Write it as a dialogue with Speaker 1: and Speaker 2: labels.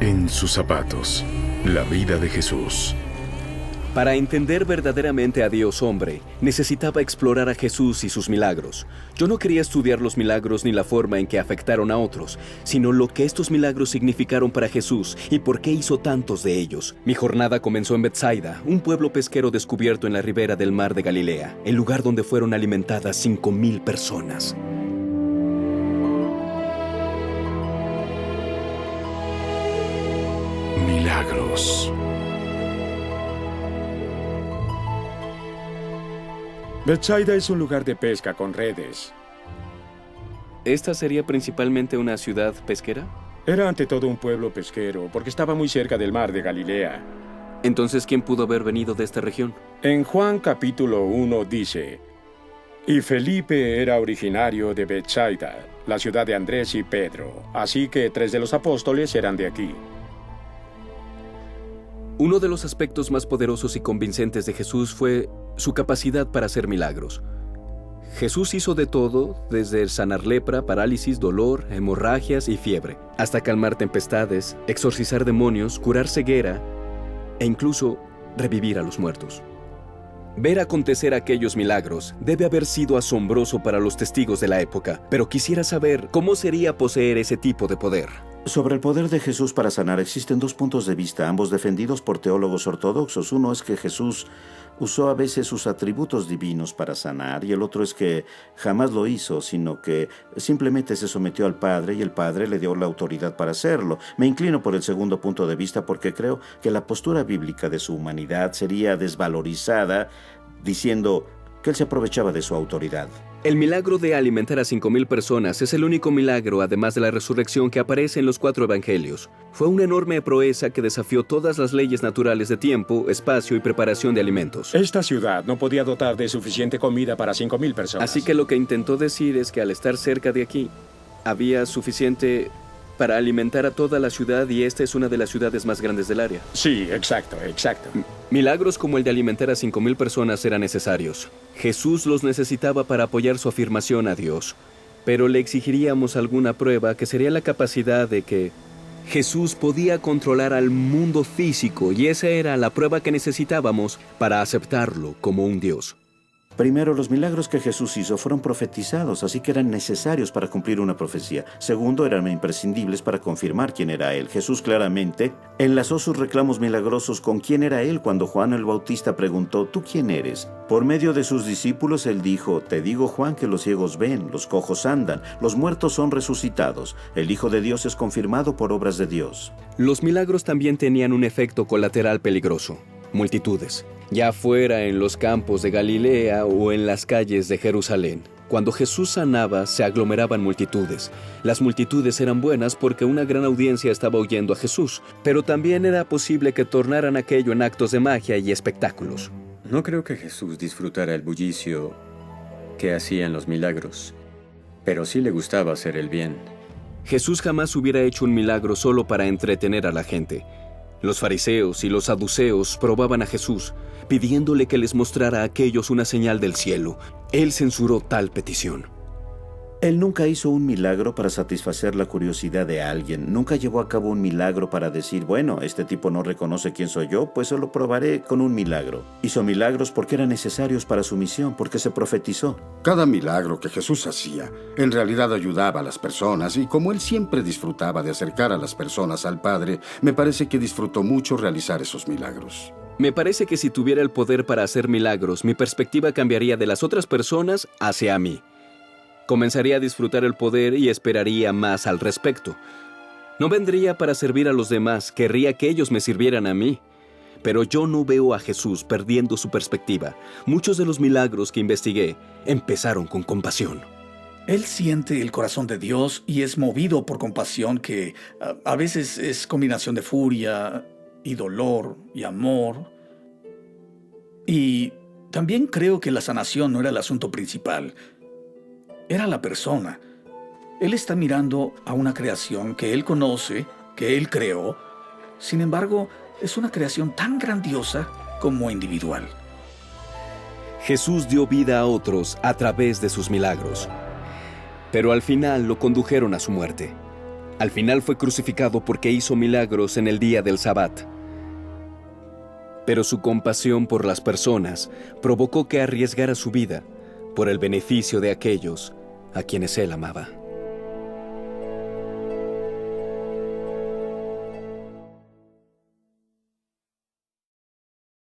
Speaker 1: En sus zapatos, la vida de Jesús.
Speaker 2: Para entender verdaderamente a Dios hombre, necesitaba explorar a Jesús y sus milagros. Yo no quería estudiar los milagros ni la forma en que afectaron a otros, sino lo que estos milagros significaron para Jesús y por qué hizo tantos de ellos. Mi jornada comenzó en Betsaida, un pueblo pesquero descubierto en la ribera del mar de Galilea, el lugar donde fueron alimentadas 5,000 personas.
Speaker 1: Milagros.
Speaker 3: Betsaida es un lugar de pesca con redes.
Speaker 2: ¿Esta sería principalmente una ciudad pesquera?
Speaker 3: Era ante todo un pueblo pesquero, porque estaba muy cerca del mar de Galilea.
Speaker 2: Entonces, ¿quién pudo haber venido de esta región?
Speaker 3: En Juan capítulo 1 dice: Y Felipe era originario de Betsaida, la ciudad de Andrés y Pedro, así que 3 de los apóstoles eran de aquí.
Speaker 2: Uno de los aspectos más poderosos y convincentes de Jesús fue su capacidad para hacer milagros. Jesús hizo de todo, desde sanar lepra, parálisis, dolor, hemorragias y fiebre, hasta calmar tempestades, exorcizar demonios, curar ceguera e incluso revivir a los muertos. Ver acontecer aquellos milagros debe haber sido asombroso para los testigos de la época, pero quisiera saber cómo sería poseer ese tipo de poder.
Speaker 4: Sobre el poder de Jesús para sanar existen 2 puntos de vista, ambos defendidos por teólogos ortodoxos. Uno es que Jesús usó a veces sus atributos divinos para sanar, y el otro es que jamás lo hizo, sino que simplemente se sometió al Padre y el Padre le dio la autoridad para hacerlo. Me inclino por el segundo punto de vista porque creo que la postura bíblica de su humanidad sería desvalorizada diciendo que él se aprovechaba de su autoridad.
Speaker 2: El milagro de alimentar a 5,000 personas es el único milagro, además de la resurrección, que aparece en los 4 evangelios. Fue una enorme proeza que desafió todas las leyes naturales de tiempo, espacio y preparación de alimentos.
Speaker 3: Esta ciudad no podía dotar de suficiente comida para 5,000 personas.
Speaker 2: Así que lo que intentó decir es que al estar cerca de aquí, había suficiente para alimentar a toda la ciudad, y esta es una de las ciudades más grandes del área.
Speaker 3: Sí, exacto.
Speaker 2: Milagros como el de alimentar a 5,000 personas eran necesarios. Jesús los necesitaba para apoyar su afirmación a Dios, pero le exigiríamos alguna prueba que sería la capacidad de que Jesús podía controlar al mundo físico, y esa era la prueba que necesitábamos para aceptarlo como un Dios.
Speaker 4: Primero, los milagros que Jesús hizo fueron profetizados, así que eran necesarios para cumplir una profecía. Segundo, eran imprescindibles para confirmar quién era Él. Jesús claramente enlazó sus reclamos milagrosos con quién era Él cuando Juan el Bautista preguntó: ¿tú quién eres? Por medio de sus discípulos, Él dijo: te digo, Juan, que los ciegos ven, los cojos andan, los muertos son resucitados. El Hijo de Dios es confirmado por obras de Dios.
Speaker 2: Los milagros también tenían un efecto colateral peligroso: multitudes. Ya fuera en los campos de Galilea o en las calles de Jerusalén. Cuando Jesús sanaba, se aglomeraban multitudes. Las multitudes eran buenas porque una gran audiencia estaba oyendo a Jesús, pero también era posible que tornaran aquello en actos de magia y espectáculos.
Speaker 5: No creo que Jesús disfrutara el bullicio que hacían los milagros, pero sí le gustaba hacer el bien.
Speaker 2: Jesús jamás hubiera hecho un milagro solo para entretener a la gente. Los fariseos y los saduceos probaban a Jesús, pidiéndole que les mostrara a aquellos una señal del cielo. Él censuró tal petición.
Speaker 4: Él nunca hizo un milagro para satisfacer la curiosidad de alguien. Nunca llevó a cabo un milagro para decir: bueno, este tipo no reconoce quién soy yo, pues se lo probaré con un milagro. Hizo milagros porque eran necesarios para su misión, porque se profetizó.
Speaker 6: Cada milagro que Jesús hacía, en realidad ayudaba a las personas, y como él siempre disfrutaba de acercar a las personas al Padre, me parece que disfrutó mucho realizar esos milagros.
Speaker 2: Me parece que si tuviera el poder para hacer milagros, mi perspectiva cambiaría de las otras personas hacia mí. Comenzaría a disfrutar el poder y esperaría más al respecto. No vendría para servir a los demás, querría que ellos me sirvieran a mí. Pero yo no veo a Jesús perdiendo su perspectiva. Muchos de los milagros que investigué empezaron con compasión.
Speaker 7: Él siente el corazón de Dios y es movido por compasión que a veces es combinación de furia y dolor y amor. Y también creo que la sanación no era el asunto principal. Era la persona. Él está mirando a una creación que él conoce, que él creó. Sin embargo, es una creación tan grandiosa como individual.
Speaker 2: Jesús dio vida a otros a través de sus milagros, pero al final lo condujeron a su muerte. Al final fue crucificado porque hizo milagros en el día del Sabbat. Pero su compasión por las personas provocó que arriesgara su vida por el beneficio de aquellos a quienes él amaba.